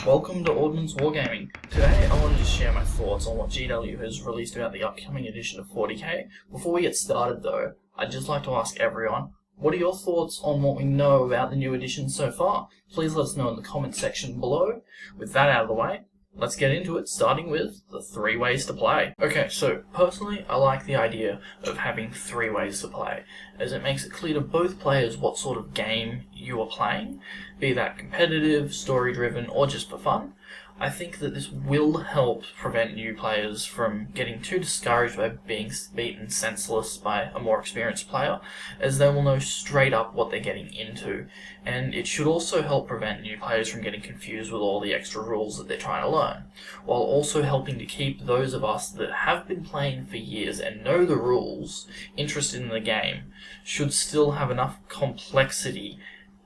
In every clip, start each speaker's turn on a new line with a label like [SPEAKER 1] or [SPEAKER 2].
[SPEAKER 1] Welcome to Ordnance WarGaming. Today I wanted to share my thoughts on what GW has released about the upcoming edition of 40k. Before we get started though, I'd just like to ask everyone, what are your thoughts on what we know about the new edition so far? Please let us know in the comment section below. With that out of the way, let's get into it, starting with the 3 ways to play. Okay, so personally I like the idea of having 3 ways to play, as it makes it clear to both players what sort of game you are playing, be that competitive, story-driven, or just for fun. I think that this will help prevent new players from getting too discouraged by being beaten senseless by a more experienced player, as they will know straight up what they're getting into, and it should also help prevent new players from getting confused with all the extra rules that they're trying to learn, while also helping to keep those of us that have been playing for years and know the rules interested in the game, should still have enough complexity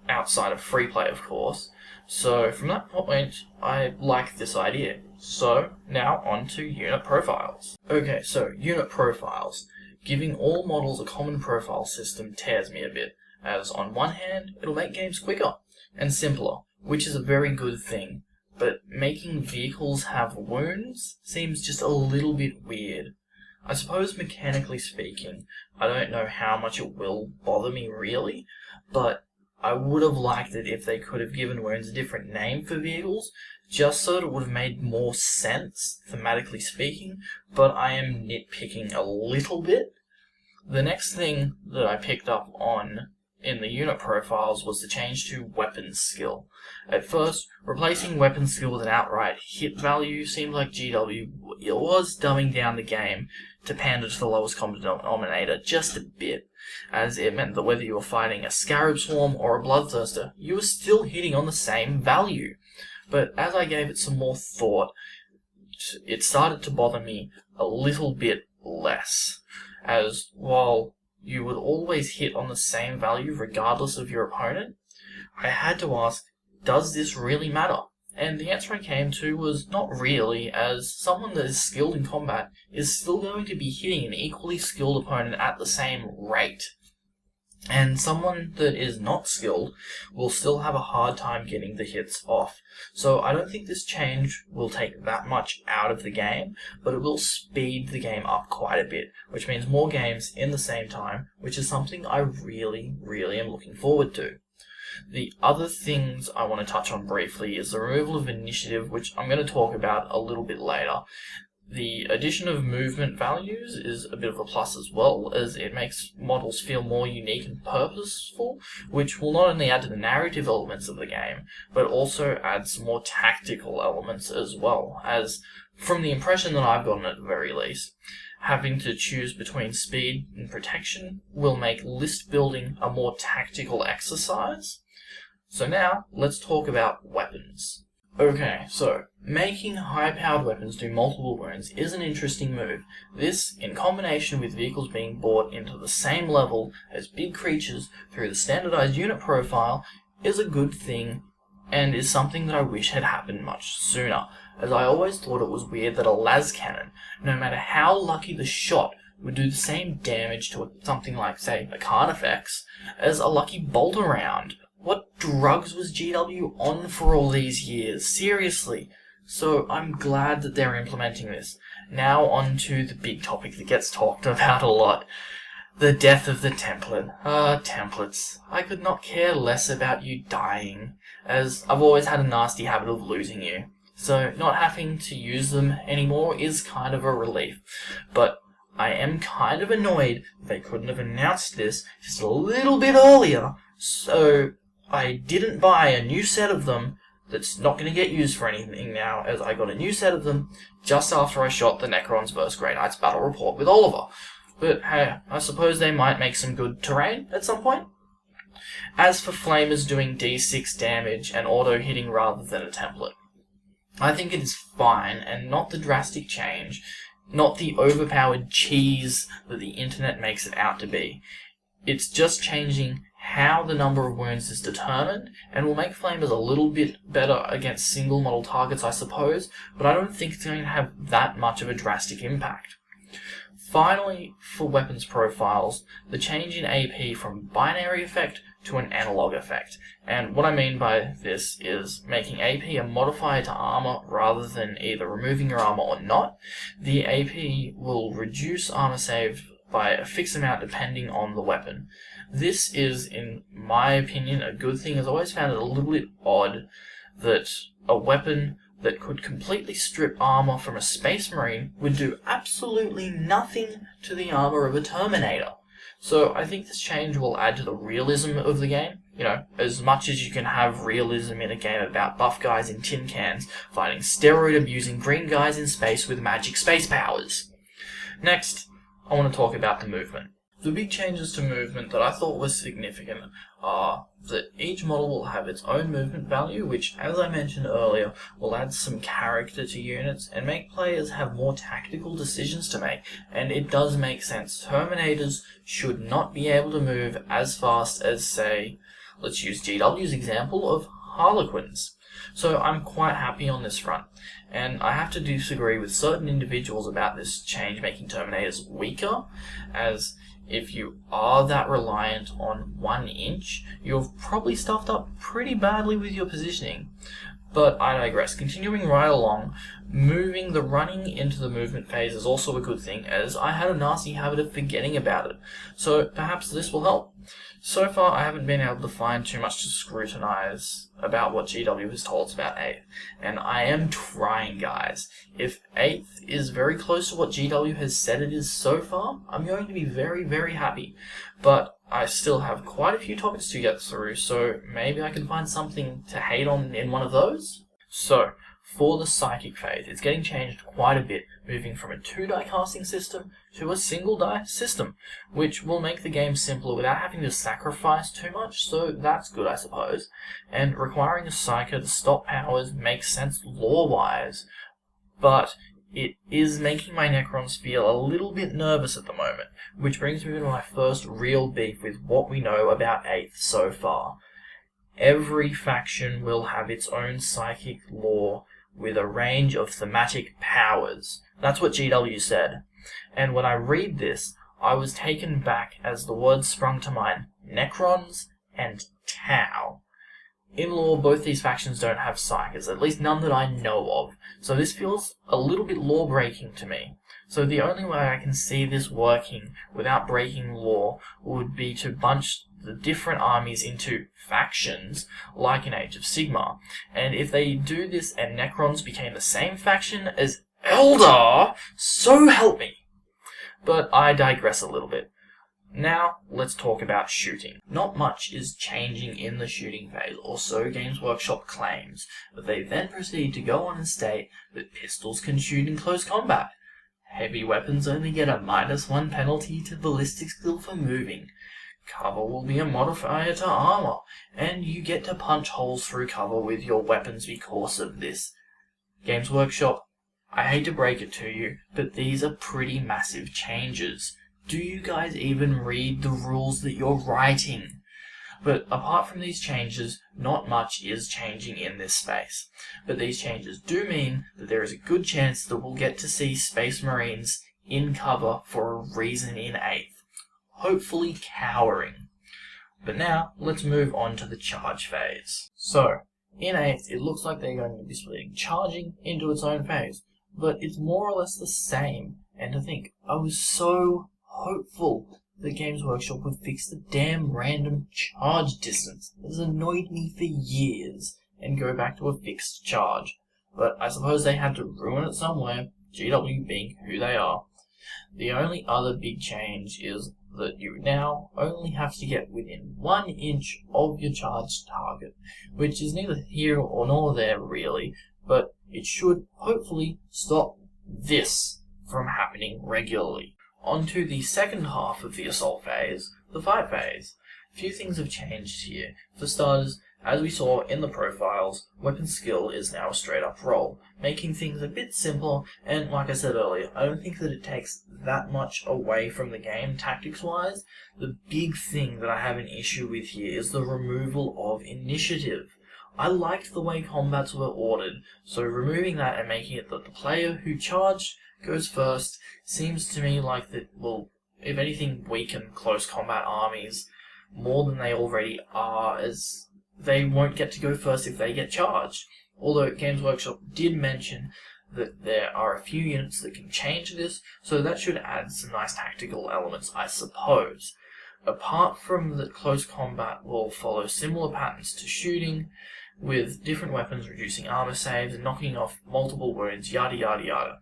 [SPEAKER 1] outside of free play, of course. So from that point, I like this idea. So now on to unit profiles. Okay, so unit profiles. Giving all models a common profile system tears me a bit, as on one hand, it'll make games quicker and simpler, which is a very good thing, but making vehicles have wounds seems just a little bit weird. I suppose mechanically speaking, I don't know how much it will bother me really, but I would have liked it if they could have given wounds a different name for vehicles, just so that it would have made more sense, thematically speaking, but I am nitpicking a little bit. The next thing that I picked up on in the unit profiles was the change to weapons skill. At first, replacing weapons skill with an outright hit value seemed like GW was dumbing down the game to pander to the lowest common denominator just a bit, as it meant that whether you were fighting a scarab swarm or a bloodthirster, you were still hitting on the same value. But as I gave it some more thought, it started to bother me a little bit less, as while you would always hit on the same value regardless of your opponent, I had to ask, does this really matter? And the answer I came to was not really, as someone that is skilled in combat is still going to be hitting an equally skilled opponent at the same rate. And someone that is not skilled will still have a hard time getting the hits off. So I don't think this change will take that much out of the game, but it will speed the game up quite a bit, which means more games in the same time, which is something I really am looking forward to. The other things I want to touch on briefly is the removal of initiative, which I'm going to talk about a little bit later. The addition of movement values is a bit of a plus as well, as it makes models feel more unique and purposeful, which will not only add to the narrative elements of the game, but also add some more tactical elements as well, as from the impression that I've gotten at the very least, having to choose between speed and protection will make list building a more tactical exercise. So now, let's talk about weapons. Okay, so making high-powered weapons do multiple wounds is an interesting move. This, in combination with vehicles being brought into the same level as big creatures through the standardized unit profile, is a good thing, and is something that I wish had happened much sooner, as I always thought it was weird that a las cannon, no matter how lucky the shot, would do the same damage to something like, say, a Carnifex, as a lucky bolt round. What drugs was GW on for all these years? Seriously. So I'm glad that they're implementing this. Now on to the big topic that gets talked about a lot. The death of the template. Templates. I could not care less about you dying, as I've always had a nasty habit of losing you. So not having to use them anymore is kind of a relief. But I am kind of annoyed they couldn't have announced this just a little bit earlier, so I didn't buy a new set of them that's not going to get used for anything now, as I got a new set of them just after I shot the Necrons vs Grey Knights battle report with Oliver. But hey, I suppose they might make some good terrain at some point. As for Flamers doing D6 damage and auto-hitting rather than a template, I think it is fine, and not the drastic change, not the overpowered cheese that the internet makes it out to be. It's just changing how the number of wounds is determined, and will make Flamers a little bit better against single model targets, I suppose, but I don't think it's going to have that much of a drastic impact. Finally, for weapons profiles, the change in AP from binary effect to an analog effect. And what I mean by this is making AP a modifier to armor rather than either removing your armor or not. The AP will reduce armor saved by a fixed amount depending on the weapon. This is, in my opinion, a good thing, as I always found it a little bit odd that a weapon that could completely strip armor from a Space Marine would do absolutely nothing to the armor of a Terminator. So I think this change will add to the realism of the game. You know, as much as you can have realism in a game about buff guys in tin cans fighting steroid-abusing green guys in space with magic space powers. Next, I want to talk about the movement. The big changes to movement that I thought were significant are that each model will have its own movement value, which, as I mentioned earlier, will add some character to units and make players have more tactical decisions to make. And it does make sense. Terminators should not be able to move as fast as, say, let's use GW's example of Harlequins. So I'm quite happy on this front, and I have to disagree with certain individuals about this change making Terminators weaker, as if you are that reliant on 1 inch, you've probably stuffed up pretty badly with your positioning. But I digress. Continuing right along, moving the running into the movement phase is also a good thing, as I had a nasty habit of forgetting about it. So perhaps this will help. So far, I haven't been able to find too much to scrutinize about what GW has told us about 8th, and I am trying, guys. If 8th is very close to what GW has said it is so far, I'm going to be very, very happy. But I still have quite a few topics to get through, so maybe I can find something to hate on in one of those? So, for the Psychic phase, it's getting changed quite a bit, moving from a 2-die casting system to a single-die system, which will make the game simpler without having to sacrifice too much, so that's good, I suppose. And requiring a Psyker to stop powers makes sense lore-wise, but it is making my Necrons feel a little bit nervous at the moment, which brings me to my first real beef with what we know about 8th so far. Every faction will have its own psychic lore with a range of thematic powers. That's what GW said. And when I read this, I was taken back as the words sprung to mind: Necrons and Tau. In lore, both these factions don't have psychers, at least none that I know of, so this feels a little bit lore-breaking to me. So the only way I can see this working without breaking lore would be to bunch the different armies into factions, like in Age of Sigmar. And if they do this and Necrons became the same faction as Eldar, so help me! But I digress a little bit. Now, let's talk about shooting. Not much is changing in the shooting phase, or so Games Workshop claims, but they then proceed to go on and state that pistols can shoot in close combat. Heavy weapons only get a -1 penalty to ballistic skill for moving. Cover will be a modifier to armor, and you get to punch holes through cover with your weapons because of this. Games Workshop, I hate to break it to you, but these are pretty massive changes. Do you guys even read the rules that you're writing? But apart from these changes, not much is changing in this space. But these changes do mean that there is a good chance that we'll get to see Space Marines in cover for a reason in 8th. Hopefully cowering. But now, let's move on to the charge phase. So, in 8th, it looks like they're going to be splitting charging into its own phase, but it's more or less the same. And to think, I was so hopeful that Games Workshop would fix the damn random charge distance that has annoyed me for years and go back to a fixed charge. But I suppose they had to ruin it somewhere, GW being who they are. The only other big change is that you now only have to get within 1 inch of your charged target, which is neither here or nor there really, but it should hopefully stop this from happening regularly. On to the second half of the assault phase, the fight phase. Few things have changed here. For starters, as we saw in the profiles, weapon skill is now a straight up roll, making things a bit simpler, and like I said earlier, I don't think that it takes that much away from the game tactics wise. The big thing that I have an issue with here is the removal of initiative. I liked the way combats were ordered, so removing that and making it that the player who charged goes first seems to me like that will, if anything, weaken close combat armies more than they already are, as they won't get to go first if they get charged. Although Games Workshop did mention that there are a few units that can change this, so that should add some nice tactical elements, I suppose. Apart from that, close combat will follow similar patterns to shooting, with different weapons reducing armor saves and knocking off multiple wounds, yada yada yada.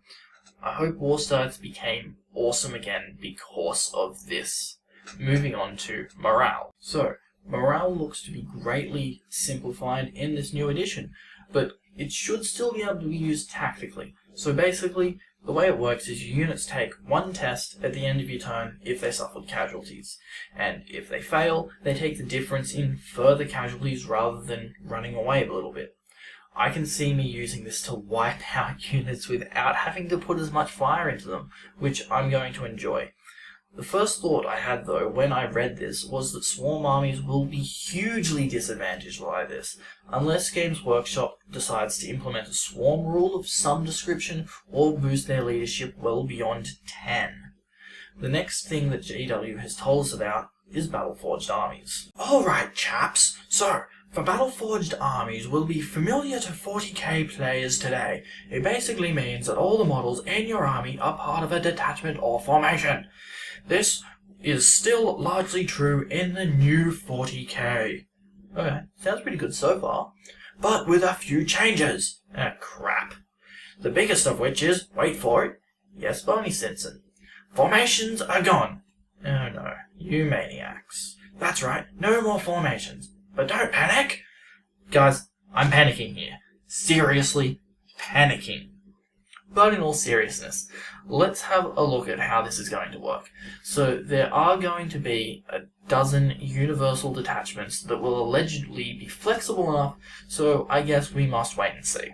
[SPEAKER 1] I hope War Stats became awesome again because of this. Moving on to morale. So, morale looks to be greatly simplified in this new edition, but it should still be able to be used tactically. So basically, the way it works is your units take one test at the end of your turn if they suffered casualties, and if they fail, they take the difference in further casualties rather than running away a little bit. I can see me using this to wipe out units without having to put as much fire into them, which I'm going to enjoy. The first thought I had, though, when I read this, was that swarm armies will be hugely disadvantaged by this, unless Games Workshop decides to implement a swarm rule of some description or boost their leadership well beyond 10. The next thing that GW has told us about is Battleforged armies. Alright chaps, so for Battleforged armies will be familiar to 40k players today. It basically means that all the models in your army are part of a detachment or formation. This is still largely true in the new 40k. Okay, sounds pretty good so far. But with a few changes. Crap. The biggest of which is, wait for it, yes, Bonnie Simpson. Formations are gone. Oh no, you maniacs. That's right, no more formations. But don't panic! Guys, I'm panicking here. Seriously, panicking. But in all seriousness, let's have a look at how this is going to work. So there are going to be a dozen universal detachments that will allegedly be flexible enough, so I guess we must wait and see.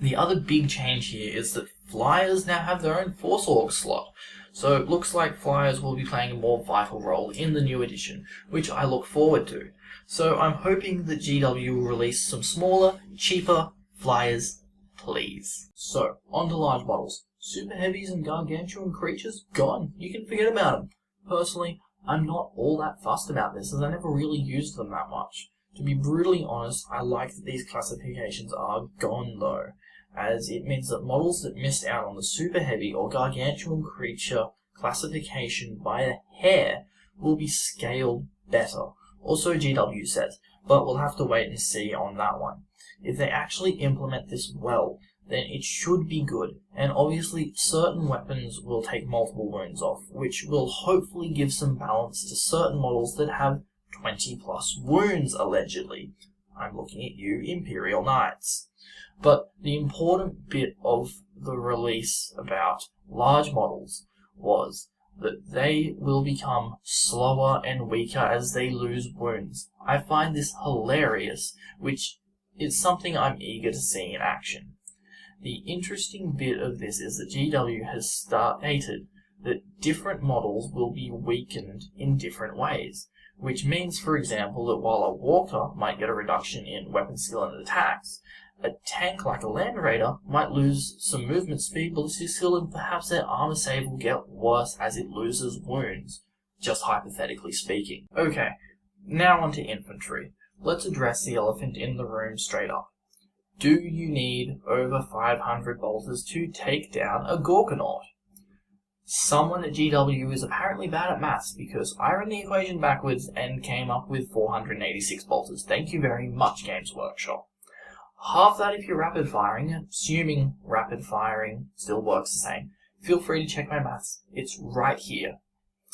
[SPEAKER 1] The other big change here is that flyers now have their own Force Org slot. So it looks like flyers will be playing a more vital role in the new edition, which I look forward to. So I'm hoping that GW will release some smaller, cheaper flyers, please. So, on to large models. Super heavies and gargantuan creatures, gone. You can forget about them. Personally, I'm not all that fussed about this, as I never really used them that much. To be brutally honest, I like that these classifications are gone though, as it means that models that missed out on the super heavy or gargantuan creature classification by a hair will be scaled better. Also GW says, but we'll have to wait and see on that one. If they actually implement this well, then it should be good, and obviously certain weapons will take multiple wounds off, which will hopefully give some balance to certain models that have 20 plus wounds, allegedly. I'm looking at you, Imperial Knights. But the important bit of the release about large models was that they will become slower and weaker as they lose wounds. I find this hilarious, which is something I'm eager to see in action. The interesting bit of this is that GW has stated that different models will be weakened in different ways, which means, for example, that while a walker might get a reduction in weapon skill and attacks, a tank like a Land Raider might lose some movement speed, ballistic skill, and perhaps their armor save will get worse as it loses wounds, just hypothetically speaking. Okay, now on to infantry. Let's address the elephant in the room straight up. Do you need over 500 bolters to take down a Gorkanaut? Someone at GW is apparently bad at maths, because I ran the equation backwards and came up with 486 bolters. Thank you very much, Games Workshop. Half that if you're rapid firing, assuming rapid firing still works the same. Feel free to check my maths. It's right here.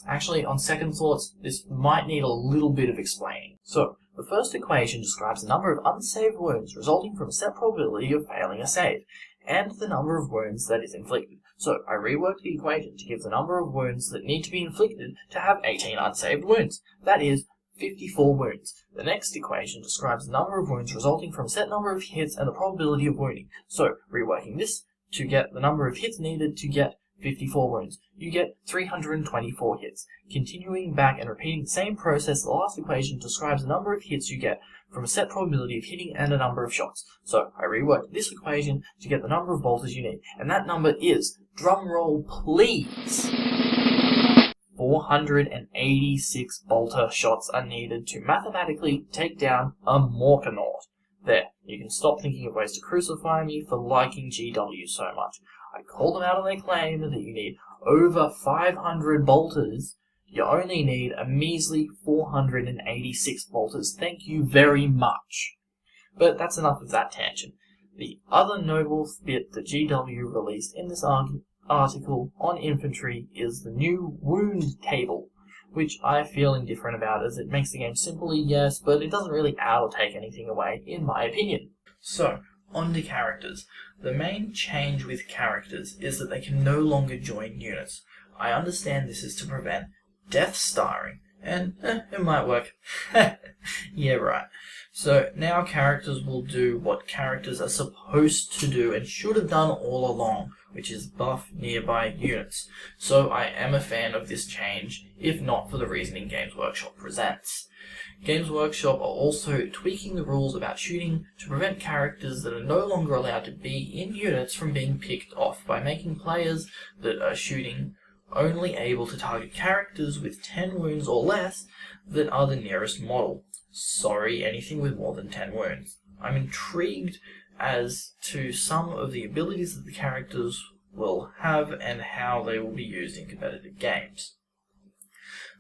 [SPEAKER 1] Actually, on second thoughts, this might need a little bit of explaining. So, the first equation describes the number of unsaved wounds resulting from a set probability of failing a save, and the number of wounds that is inflicted. So, I reworked the equation to give the number of wounds that need to be inflicted to have 18 unsaved wounds. That is 54 wounds. The next equation describes the number of wounds resulting from a set number of hits and the probability of wounding. So, reworking this to get the number of hits needed to get 54 wounds. You get 324 hits. Continuing back and repeating the same process, the last equation describes the number of hits you get from a set probability of hitting and a number of shots. So I reworked this equation to get the number of bolters you need, and that number is, drum roll please, 486 bolter shots are needed to mathematically take down a Morkanaut. There, you can stop thinking of ways to crucify me for liking GW so much. I called them out on their claim that you need over 500 bolters. You only need a measly 486 bolters. Thank you very much. But that's enough of that tangent. The other notable bit that GW released in this article on infantry is the new wound table, which I feel indifferent about as it makes the game simply, yes, but it doesn't really add or take anything away, in my opinion. So, on to characters. The main change with characters is that they can no longer join units. I understand this is to prevent death starring, and it might work. Yeah, right. So now characters will do what characters are supposed to do and should have done all along, which is buff nearby units. So I am a fan of this change, if not for the reasoning Games Workshop presents. Games Workshop are also tweaking the rules about shooting to prevent characters that are no longer allowed to be in units from being picked off by making players that are shooting only able to target characters with 10 wounds or less that are the nearest model. Sorry, anything with more than 10 wounds. I'm intrigued as to some of the abilities that the characters will have and how they will be used in competitive games.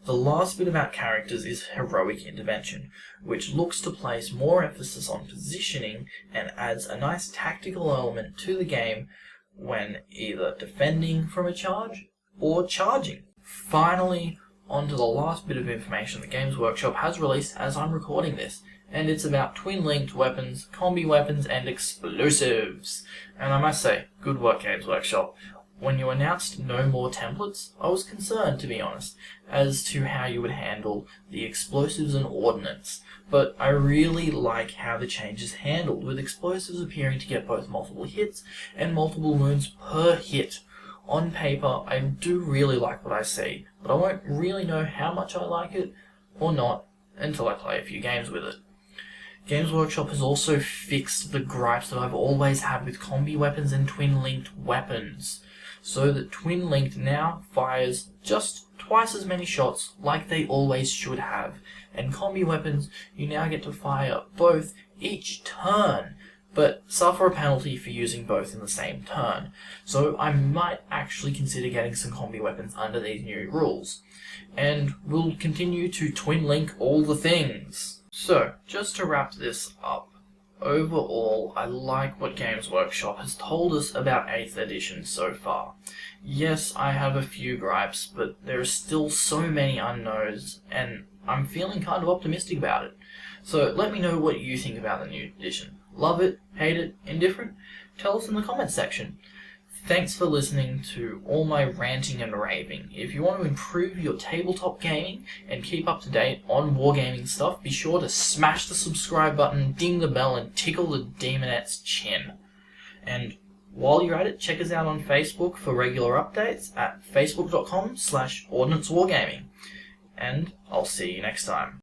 [SPEAKER 1] The last bit about characters is Heroic Intervention, which looks to place more emphasis on positioning and adds a nice tactical element to the game when either defending from a charge or charging. Finally, on to the last bit of information the Games Workshop has released as I'm recording this, and it's about twin-linked weapons, combi weapons, and explosives. And I must say, good work, Games Workshop. When you announced no more templates, I was concerned, to be honest, as to how you would handle the explosives and ordnance. But I really like how the change is handled, with explosives appearing to get both multiple hits and multiple wounds per hit. On paper, I do really like what I see, but I won't really know how much I like it or not until I play a few games with it. Games Workshop has also fixed the gripes that I've always had with combi weapons and twin-linked weapons, so that twin-linked now fires just twice as many shots like they always should have, and combi weapons you now get to fire both each turn, but suffer a penalty for using both in the same turn. So I might actually consider getting some combi weapons under these new rules. And we'll continue to twin link all the things. So, just to wrap this up, overall I like what Games Workshop has told us about 8th edition so far. Yes, I have a few gripes, but there are still so many unknowns, and I'm feeling kind of optimistic about it. So let me know what you think about the new edition. Love it, hate it, indifferent? Tell us in the comments section. Thanks for listening to all my ranting and raving. If you want to improve your tabletop gaming and keep up to date on wargaming stuff, be sure to smash the subscribe button, ding the bell, and tickle the demonette's chin. And while you're at it, check us out on Facebook for regular updates at facebook.com/ordnancewargaming. And I'll see you next time.